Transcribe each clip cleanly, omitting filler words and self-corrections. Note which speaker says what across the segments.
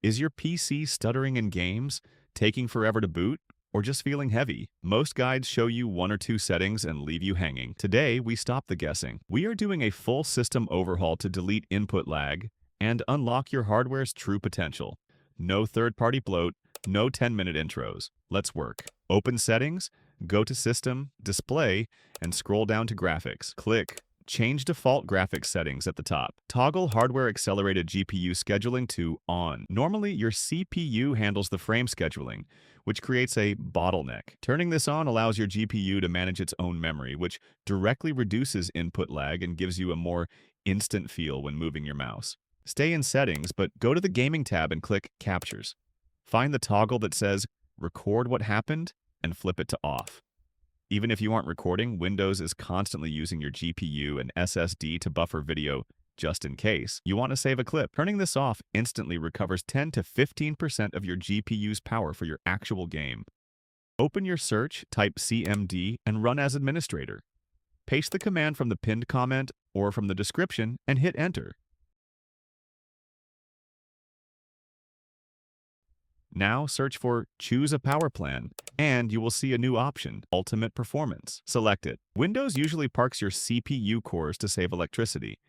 Speaker 1: Is your PC stuttering in games, taking forever to boot, or just feeling heavy? Most guides show you one or two settings and leave you hanging. Today, we stop the guessing. We are doing a full system overhaul to delete input lag and unlock your hardware's true potential. No third-party bloat, no 10-minute intros. Let's work. Open Settings, go to System, Display, and scroll down to Graphics. Click Change default graphics settings at the top. Toggle hardware accelerated GPU scheduling to on. Normally, your CPU handles the frame scheduling, which creates a bottleneck. Turning this on allows your GPU to manage its own memory, which directly reduces input lag and gives you a more instant feel when moving your mouse. Stay in Settings, but go to the Gaming tab and click Captures. Find the toggle that says Record what happened and flip it to off. Even if you aren't recording, Windows is constantly using your GPU and SSD to buffer video just in case you want to save a clip. Turning this off instantly recovers 10 to 15% of your GPU's power for your actual game. Open your search, type CMD, and run as administrator. Paste the command from the pinned comment or from the description and hit enter. Now search for Choose a Power Plan, and you will see a new option, Ultimate Performance. Select it. Windows usually parks your CPU cores to save electricity.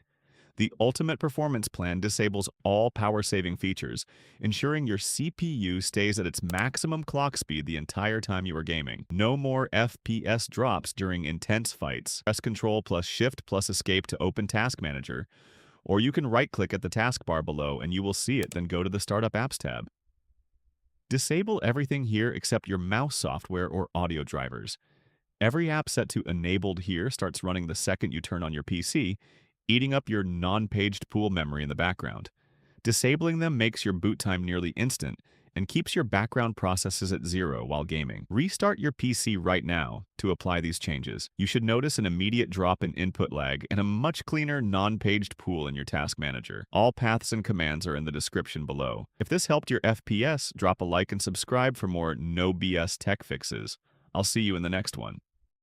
Speaker 1: The Ultimate Performance plan disables all power-saving features, ensuring your CPU stays at its maximum clock speed the entire time you are gaming. No more FPS drops during intense fights. Press Ctrl plus Shift plus Escape to open Task Manager, or you can right-click at the taskbar below and you will see it, then go to the Startup Apps tab. Disable everything here except your mouse software or audio drivers. Every app set to Enabled here starts running the second you turn on your PC, eating up your non-paged pool memory in the background. Disabling them makes your boot time nearly instant and keeps your background processes at 0 while gaming. Restart your PC right now to apply these changes. You should notice an immediate drop in input lag and a much cleaner non-paged pool in your task manager. All paths and commands are in the description below. If this helped your FPS, drop a like and subscribe for more no BS tech fixes. I'll see you in the next one.